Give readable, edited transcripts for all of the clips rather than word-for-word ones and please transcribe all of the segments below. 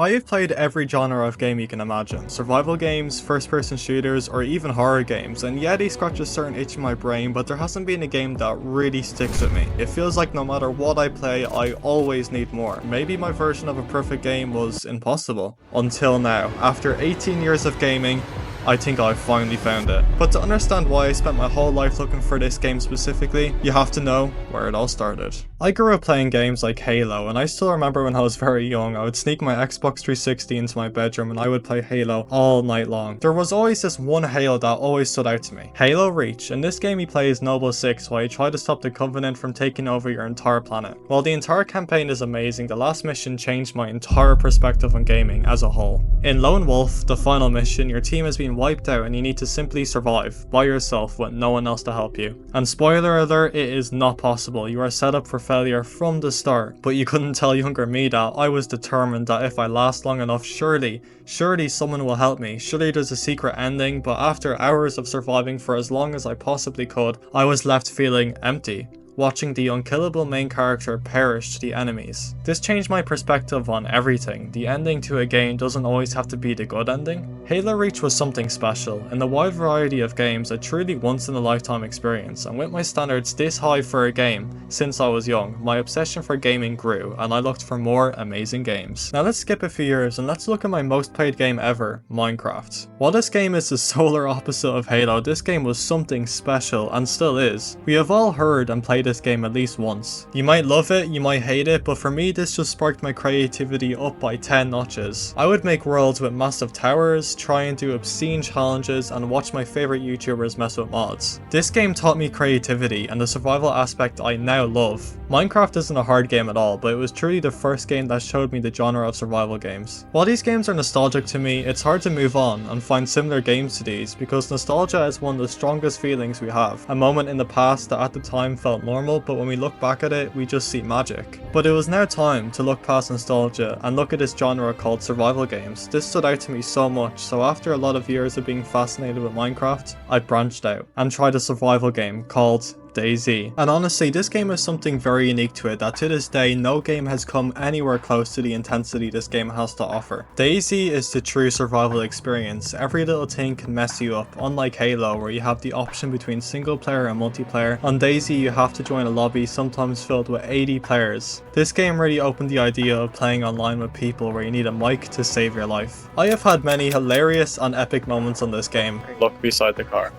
I have played every genre of game you can imagine, survival games, first-person shooters, or even horror games, and yeah, they scratch a certain itch in my brain, but there hasn't been a game that really sticks with me. It feels like no matter what I play, I always need more. Maybe my version of a perfect game was impossible. Until now, after 18 years of gaming, I think I've finally found it. But to understand why I spent my whole life looking for this game specifically, you have to know where it all started. I grew up playing games like Halo, and I still remember when I was very young, I would sneak my Xbox 360 into my bedroom and I would play Halo all night long. There was always this one Halo that always stood out to me. Halo Reach. In this game you play as Noble 6 while you try to stop the Covenant from taking over your entire planet. While the entire campaign is amazing, the last mission changed my entire perspective on gaming as a whole. In Lone Wolf, the final mission, your team has been wiped out and you need to simply survive by yourself with no one else to help you. And spoiler alert, it is not possible. You are set up for failure from the start. But you couldn't tell younger me that I was determined that if I last long enough, surely someone will help me. Surely there's a secret ending, but after hours of surviving for as long as I possibly could, I was left feeling empty, watching the unkillable main character perish to the enemies. This changed my perspective on everything. The ending to a game doesn't always have to be the good ending. Halo Reach was something special. In the wide variety of games, a truly once-in-a-lifetime experience, and with my standards this high for a game since I was young, my obsession for gaming grew, and I looked for more amazing games. Now let's skip a few years and let's look at my most played game ever, Minecraft. While this game is the solar opposite of Halo, this game was something special and still is. We have all heard and played this game at least once. You might love it, you might hate it, but for me this just sparked my creativity up by 10 notches. I would make worlds with massive towers, try and do obscene challenges, and watch my favorite YouTubers mess with mods. This game taught me creativity and the survival aspect I now love. Minecraft isn't a hard game at all, but it was truly the first game that showed me the genre of survival games. While these games are nostalgic to me, it's hard to move on and find similar games to these because nostalgia is one of the strongest feelings we have. A moment in the past that at the time felt normal, but when we look back at it, we just see magic. But it was now time to look past nostalgia and look at this genre called survival games. This stood out to me so much, so after a lot of years of being fascinated with Minecraft, I branched out and tried a survival game called dayz. And honestly, this game has something very unique to it that to this day no game has come anywhere close to the intensity this game has to offer. dayz is the true survival experience. Every little thing can mess you up, unlike Halo where you have the option between single player and multiplayer. On dayz you have to join a lobby sometimes filled with 80 players. This game really opened the idea of playing online with people where you need a mic to save your life. I have had many hilarious and epic moments on this game. Look beside the car.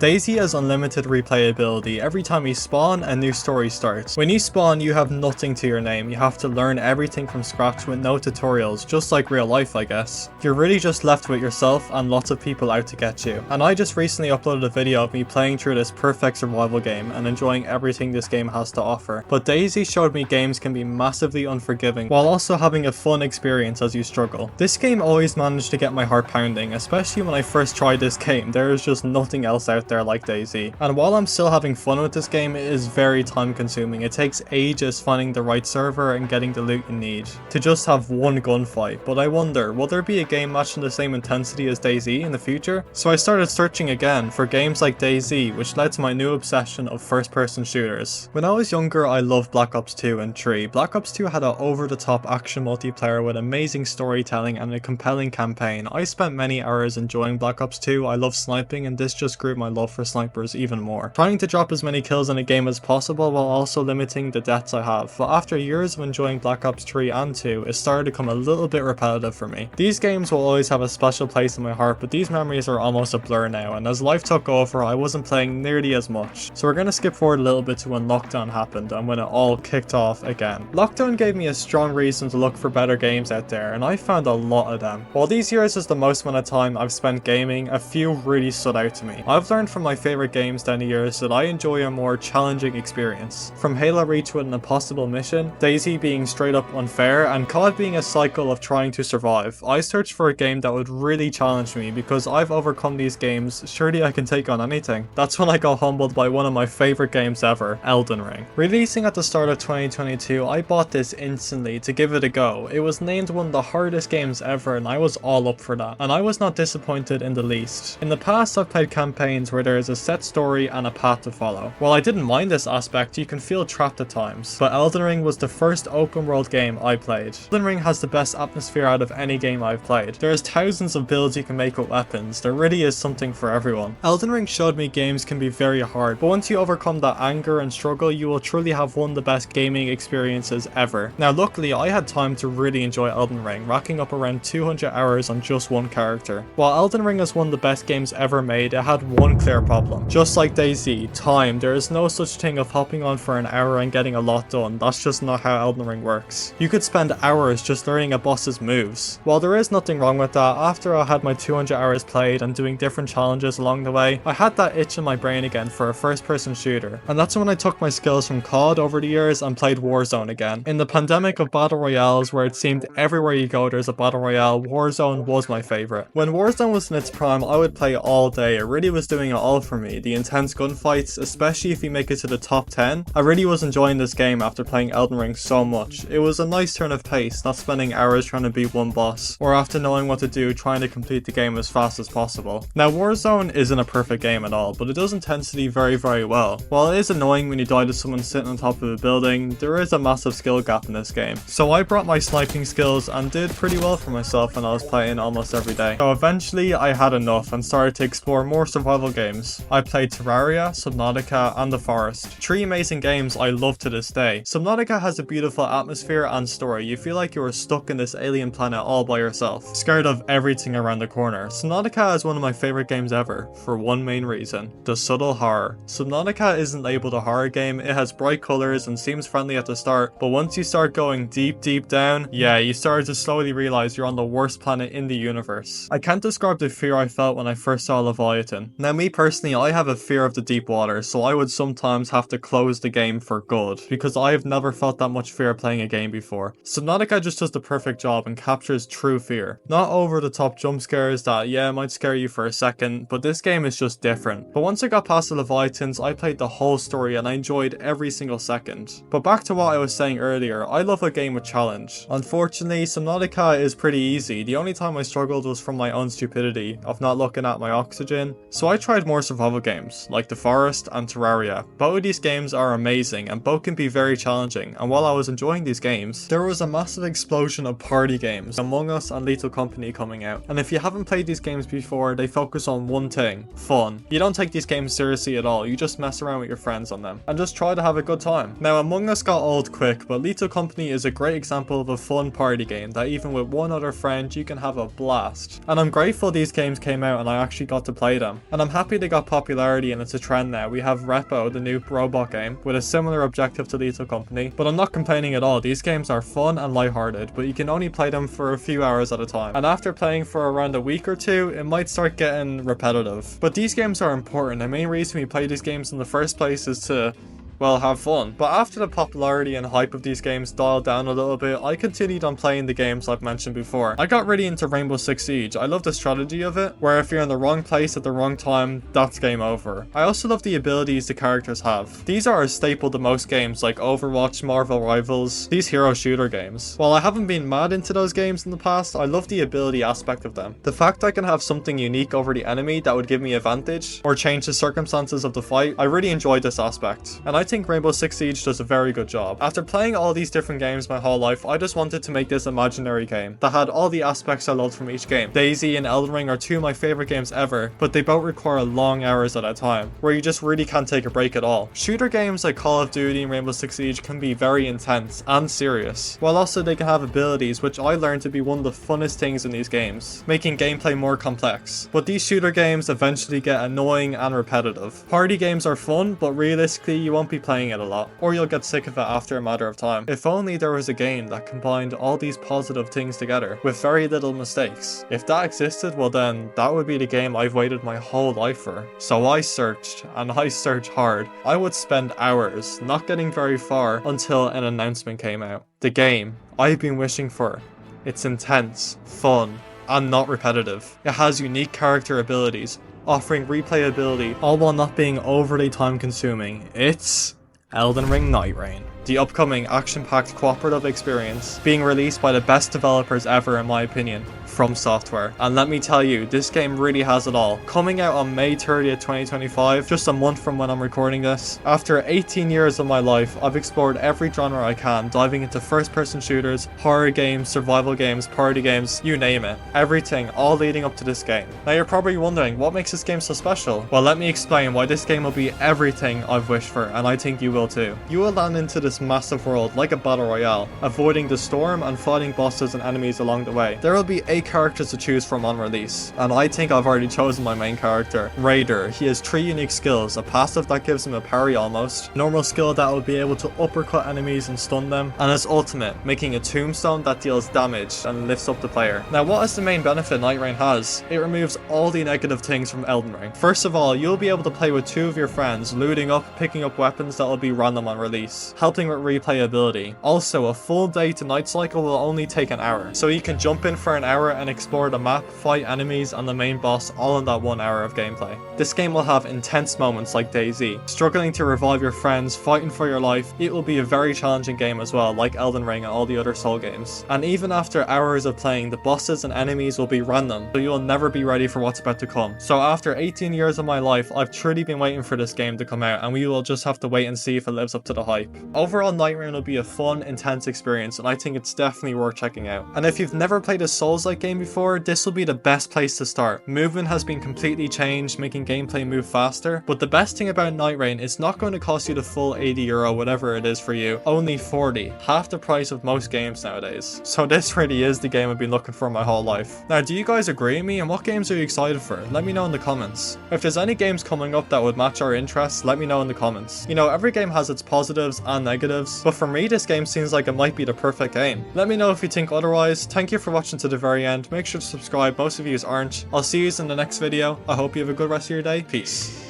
dayz has unlimited replayability. Every time you spawn, a new story starts. When you spawn, you have nothing to your name. You have to learn everything from scratch with no tutorials, just like real life I guess. You're really just left with yourself and lots of people out to get you. And I just recently uploaded a video of me playing through this perfect survival game and enjoying everything this game has to offer. But dayz showed me games can be massively unforgiving while also having a fun experience as you struggle. This game always managed to get my heart pounding, especially when I first tried this game. There is just nothing else out there like dayz. And while I'm still having fun with this game, it is very time consuming. It takes ages finding the right server and getting the loot you need to just have one gunfight. But I wonder, will there be a game matching the same intensity as dayz in the future? So I started searching again for games like dayz, which led to my new obsession of first-person shooters. When I was younger, I loved Black Ops 2 and 3. Black Ops 2 had an over-the-top action multiplayer with amazing storytelling and a compelling campaign. I spent many hours enjoying Black Ops 2. I love sniping, and this just grew my love for snipers even more. Trying to drop as many kills in a game as possible while also limiting the deaths I have. But after years of enjoying Black Ops 3 and 2, it started to become a little bit repetitive for me. These games will always have a special place in my heart, but these memories are almost a blur now, and as life took over, I wasn't playing nearly as much. So we're gonna skip forward a little bit to when lockdown happened and when it all kicked off again. Lockdown gave me a strong reason to look for better games out there, and I found a lot of them. While these years is the most amount of time I've spent gaming, a few really stood out to me. I've learned from my favorite games down the years that I enjoy a more challenging experience. From Halo Reach with an impossible mission, dayz being straight up unfair, and COD being a cycle of trying to survive, I searched for a game that would really challenge me because I've overcome these games, surely I can take on anything. That's when I got humbled by one of my favorite games ever, Elden Ring. Releasing at the start of 2022, I bought this instantly to give it a go. It was named one of the hardest games ever and I was all up for that, and I was not disappointed in the least. In the past I've played campaigns games where there is a set story and a path to follow. While I didn't mind this aspect, you can feel trapped at times, but Elden Ring was the first open world game I played. Elden Ring has the best atmosphere out of any game I've played. There's thousands of builds you can make with weapons. There really is something for everyone. Elden Ring showed me games can be very hard, but once you overcome that anger and struggle, you will truly have one of the best gaming experiences ever. Now luckily I had time to really enjoy Elden Ring, racking up around 200 hours on just one character. While Elden Ring is one of the best games ever made, it had one clear problem. Just like dayz, time. There is no such thing of hopping on for an hour and getting a lot done. That's just not how Elden Ring works. You could spend hours just learning a boss's moves. While there is nothing wrong with that, after I had my 200 hours played and doing different challenges along the way, I had that itch in my brain again for a first-person shooter. And that's when I took my skills from COD over the years and played Warzone again. In the pandemic of battle royales where it seemed everywhere you go there's a battle royale, Warzone was my favourite. When Warzone was in its prime, I would play all day. It really was doing it all for me. The intense gunfights, especially if you make it to the top 10. I really was enjoying this game after playing Elden Ring so much. It was a nice turn of pace, not spending hours trying to beat one boss, or after knowing what to do, trying to complete the game as fast as possible. Now Warzone isn't a perfect game at all, but it does intensity very well. While it is annoying when you die to someone sitting on top of a building, there is a massive skill gap in this game. So I brought my sniping skills and did pretty well for myself when I was playing almost every day. So eventually I had enough and started to explore more survival games. I played Terraria, Subnautica and The Forest. 3 amazing games I love to this day. Subnautica has a beautiful atmosphere and story. You feel like you are stuck in this alien planet all by yourself, scared of everything around the corner. Subnautica is one of my favorite games ever, for one main reason: the subtle horror. Subnautica isn't labeled a horror game. It has bright colors and seems friendly at the start, but once you start going deep down, yeah, you start to slowly realize you're on the worst planet in the universe. I can't describe the fear I felt when I first saw Leviathan. Now me personally, I have a fear of the deep water, so I would sometimes have to close the game for good, because I have never felt that much fear playing a game before. Subnautica just does the perfect job and captures true fear. Not over the top jump scares that, yeah, might scare you for a second, but this game is just different. But once I got past the Leviathans, I played the whole story and I enjoyed every single second. But back to what I was saying earlier, I love a game with challenge. Unfortunately, Subnautica is pretty easy. The only time I struggled was from my own stupidity of not looking at my oxygen. So I tried more survival games, like The Forest and Terraria. Both of these games are amazing and both can be very challenging, and while I was enjoying these games, there was a massive explosion of party games, Among Us and Lethal Company coming out. And if you haven't played these games before, they focus on one thing: fun. You don't take these games seriously at all, you just mess around with your friends on them and just try to have a good time. Now Among Us got old quick, but Lethal Company is a great example of a fun party game that even with one other friend you can have a blast. And I'm grateful these games came out and I actually got to play them. And I'm happy they got popularity and it's a trend now. We have Repo, the new robot game, with a similar objective to Lethal Company, but I'm not complaining at all. These games are fun and lighthearted, but you can only play them for a few hours at a time. And after playing for around a week or two, it might start getting repetitive. But these games are important. The main reason we play these games in the first place is to, well, have fun. But after the popularity and hype of these games dialed down a little bit, I continued on playing the games I've mentioned before. I got really into Rainbow Six Siege. I love the strategy of it, where if you're in the wrong place at the wrong time, that's game over. I also love the abilities the characters have. These are a staple to most games like Overwatch, Marvel Rivals, these hero shooter games. While I haven't been mad into those games in the past, I love the ability aspect of them. The fact I can have something unique over the enemy that would give me advantage, or change the circumstances of the fight, I really enjoyed this aspect. And I think Rainbow Six Siege does a very good job. After playing all these different games my whole life, I just wanted to make this imaginary game that had all the aspects I loved from each game. dayz and Elden Ring are 2 of my favorite games ever, but they both require long hours at a time, where you just really can't take a break at all. Shooter games like Call of Duty and Rainbow Six Siege can be very intense and serious, while also they can have abilities which I learned to be one of the funnest things in these games, making gameplay more complex. But these shooter games eventually get annoying and repetitive. Party games are fun, but realistically you won't be playing it a lot, or you'll get sick of it after a matter of time. If only there was a game that combined all these positive things together with very little mistakes. If that existed, well then that would be the game I've waited my whole life for. So I searched, and I searched hard. I would spend hours not getting very far until an announcement came out. The game I've been wishing for. It's intense, fun, and not repetitive. It has unique character abilities, offering replayability, all while not being overly time consuming. It's Elden Ring Night Rain. the upcoming action-packed cooperative experience being released by the best developers ever in my opinion, From Software. And let me tell you, this game really has it all. Coming out on May 30th, 2025, just a month from when I'm recording this. After 18 years of my life, I've explored every genre I can, diving into first-person shooters, horror games, survival games, party games, you name it. Everything, all leading up to this game. Now you're probably wondering, what makes this game so special? Well, let me explain why this game will be everything I've wished for, and I think you will too. You will land into this massive world like a battle royale, avoiding the storm and fighting bosses and enemies along the way. There will be 8 characters to choose from on release, and I think I've already chosen my main character, Raider. He has 3 unique skills, a passive that gives him a parry almost, normal skill that will be able to uppercut enemies and stun them, and his ultimate, making a tombstone that deals damage and lifts up the player. Now what is the main benefit Night Rain has? It removes all the negative things from Elden Ring. First of all, you'll be able to play with 2 of your friends, looting up, picking up weapons that will be random on release, helping with replayability. Also, a full day to night cycle will only take an hour, so you can jump in for an hour and explore the map, fight enemies and the main boss all in that 1 hour of gameplay. This game will have intense moments like dayz, struggling to revive your friends, fighting for your life. It will be a very challenging game as well, like Elden Ring and all the other Soul games. And even after hours of playing, the bosses and enemies will be random, so you'll never be ready for what's about to come. So after 18 years of my life, I've truly been waiting for this game to come out, and we will just have to wait and see if it lives up to the hype. Overall, Night Rain will be a fun, intense experience, and I think it's definitely worth checking out. And if you've never played a Souls-like game before, this will be the best place to start. Movement has been completely changed, making gameplay move faster, but the best thing about Night Rain, it's not going to cost you the full €80, whatever it is for you, only 40, half the price of most games nowadays. So this really is the game I've been looking for my whole life. Now, do you guys agree with me, and what games are you excited for? Let me know in the comments. If there's any games coming up that would match our interests, let me know in the comments. You know, every game has its positives and negatives, but for me this game seems like it might be the perfect game. Let me know if you think otherwise. Thank you for watching to the very end. Make sure to subscribe, most of you aren't. I'll see you in the next video. I hope you have a good rest of your day. Peace.